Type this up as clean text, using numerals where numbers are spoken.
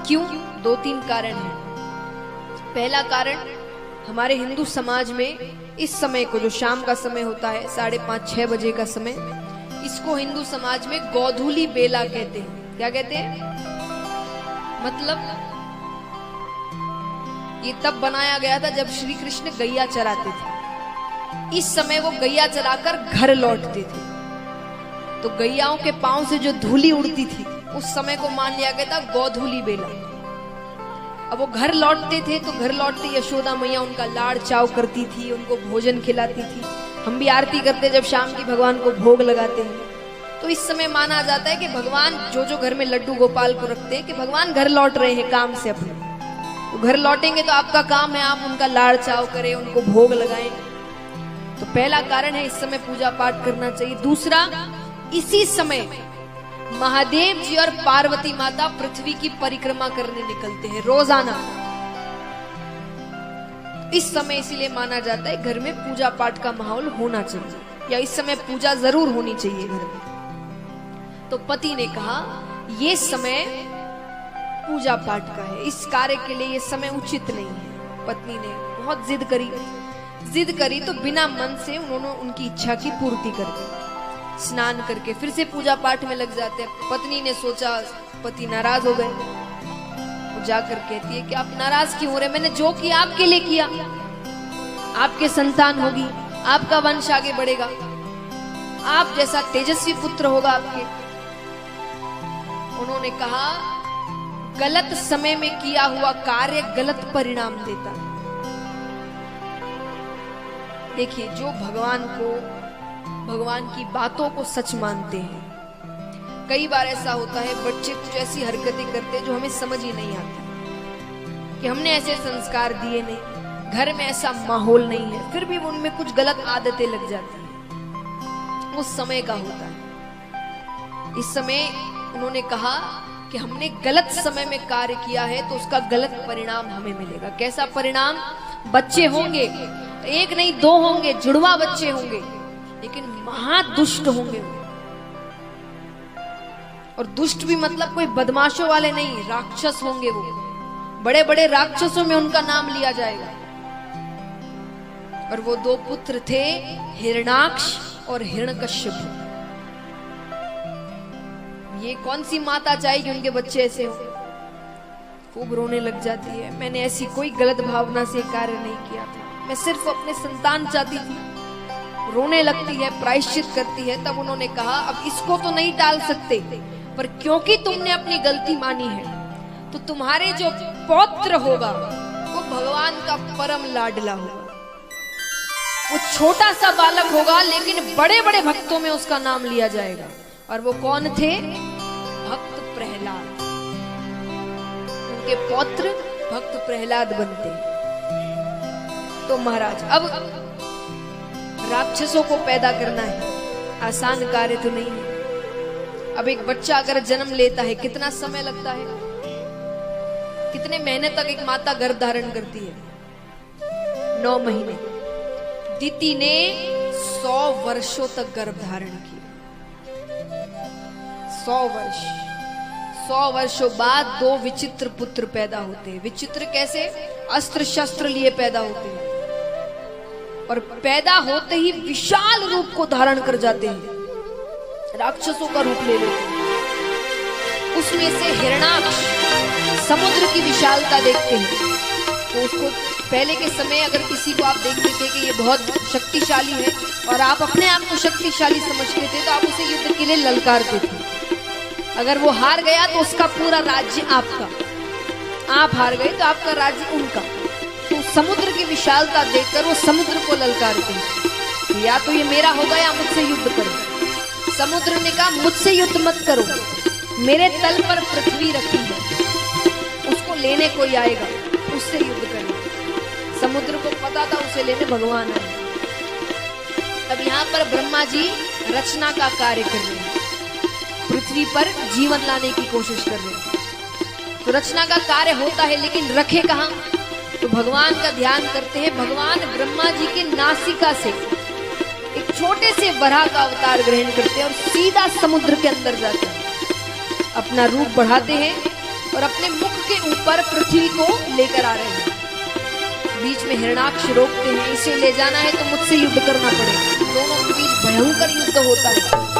क्यों? 2-3 कारण हैं। पहला कारण, हमारे हिंदू समाज में इस समय को, जो शाम का समय होता है 5:30-6 बजे का समय, इसको हिंदू समाज में गोधूली बेला कहते हैं। क्या कहते हैं? मतलब ये तब बनाया गया था जब श्री कृष्ण गैया चराते थे। इस समय वो गैया चराकर घर लौटते थे, तो गैयाओं के पांव से जो धूली उड़ती थी उस समय को मान लिया गया था गोधूली बेला। अब वो घर लौटते थे तो घर लौटते यशोदा मैया उनका लाड़ चाव करती थी, उनको भोजन खिलाती थी। हम भी आरती करते जब शाम की, भगवान को भोग लगाते हैं, तो इस समय माना जाता है कि भगवान जो घर में लड्डू गोपाल को रखते हैं कि भगवान घर लौट रहे हैं काम से अपने, तो घर लौटेंगे तो आपका काम है आप उनका लाड़ चाव करें, उनको भोग लगाएं। तो पहला कारण है इस समय पूजा पाठ करना चाहिए। दूसरा, इसी समय महादेव जी और पार्वती माता पृथ्वी की परिक्रमा करने निकलते हैं रोजाना। इस समय इसीलिए माना जाता है घर में पूजा पाठ का माहौल होना चाहिए, या इस समय पूजा जरूर होनी चाहिए घर में। तो पति ने कहा ये समय पूजा पाठ का है, इस कार्य के लिए ये समय उचित नहीं है। पत्नी ने बहुत जिद करी तो बिना मन से उन्होंने उनकी इच्छा की पूर्ति कर दी। स्नान करके फिर से पूजा पाठ में लग जाते हैं। पत्नी ने सोचा, पति नाराज हो गए, वो जाकर कहती है कि आप नाराज क्यों हो रहे? मैंने जो किया आपके लिए किया, आपके संतान होगी, आपका वंश आगे बढ़ेगा, आप जैसा तेजस्वी पुत्र होगा आपके। उन्होंने कहा गलत समय में किया हुआ कार्य गलत परिणाम देता है। देखिए, जो भगवान की बातों को सच मानते हैं, कई बार ऐसा होता है बच्चे कुछ ऐसी हरकतें करते हैं जो हमें समझ ही नहीं आती, कि हमने ऐसे संस्कार दिए नहीं, घर में ऐसा माहौल नहीं है, फिर भी उनमें कुछ गलत आदतें लग जाती हैं। उस समय का होता है। इस समय उन्होंने कहा कि हमने गलत समय में कार्य किया है तो उसका गलत परिणाम हमें मिलेगा। कैसा परिणाम? बच्चे होंगे, एक नहीं 2 होंगे, जुड़वा बच्चे होंगे, लेकिन महादुष्ट होंगे। और दुष्ट भी मतलब कोई बदमाशों वाले नहीं, राक्षस होंगे। वो बड़े बड़े राक्षसों में उनका नाम लिया जाएगा। और वो 2 पुत्र थे, हिरण्याक्ष और हिरण्यकश्यप। ये कौन सी माता चाहेगी उनके बच्चे ऐसे हो? खूब रोने लग जाती है। मैंने ऐसी कोई गलत भावना से कार्य नहीं किया था, मैं सिर्फ अपने संतान चाहती थी। रोने लगती है, प्रायश्चित करती है। तब उन्होंने कहा अब इसको तो नहीं टाल सकते, पर क्योंकि तुमने अपनी गलती मानी है तो तुम्हारे जो पौत्र होगा वो भगवान का परम लाडला होगा। वो छोटा सा बालक होगा लेकिन बड़े बड़े भक्तों में उसका नाम लिया जाएगा। और वो कौन थे? भक्त प्रहलाद। उनके पौत्र भक्त प्रहलाद बनते। तो महाराज, अब राक्षसों को पैदा करना है, आसान कार्य तो नहीं है। अब एक बच्चा अगर जन्म लेता है कितना समय लगता है? कितने महीने तक एक माता गर्भ धारण करती है? 9 महीने। दिति ने 100 वर्षों तक गर्भ धारण किया। 100 वर्ष। 100 वर्षों बाद 2 विचित्र पुत्र पैदा होते हैं। विचित्र कैसे? अस्त्र शस्त्र लिए पैदा होते हैं, और पैदा होते ही विशाल रूप को धारण कर जाते हैं, राक्षसों का रूप ले लेते हैं। उसमें से हिरण्याक्ष समुद्र की विशालता देखते हैं, तो उसको पहले के समय अगर किसी को आप देखते थे कि ये बहुत शक्तिशाली है और आप अपने आप को शक्तिशाली समझते थे, तो आप उसे युद्ध के लिए ललकारते थे। अगर वो हार गया तो उसका पूरा राज्य आपका, आप हार गए तो आपका राज्य उनका। तो समुद्र की विशालता देखकर वो समुद्र को ललकारते हैं, या तो ये मेरा होगा या मुझसे युद्ध करो। समुद्र ने कहा मुझसे युद्ध मत करो, मेरे तल पर पृथ्वी रखी है, उसको लेने कोई आएगा, उससे युद्ध करें। समुद्र को पता था उसे लेने भगवान आए। अब यहाँ पर ब्रह्मा जी रचना का कार्य कर रहे हैं, पृथ्वी पर जीवन लाने की कोशिश कर रहे हैं। तो रचना का कार्य होता है, लेकिन रखे कहाँ? तो भगवान का ध्यान करते हैं। भगवान ब्रह्मा जी के नासिका से एक छोटे से वराह का अवतार ग्रहण करते हैं और सीधा समुद्र के अंदर जाते हैं, अपना रूप बढ़ाते हैं और अपने मुख के ऊपर पृथ्वी को लेकर आ रहे हैं। बीच में हिरणाक्ष रोकते हैं, इसे ले जाना है तो मुझसे युद्ध करना पड़ेगा। दोनों के बीच भयंकर युद्ध होता है।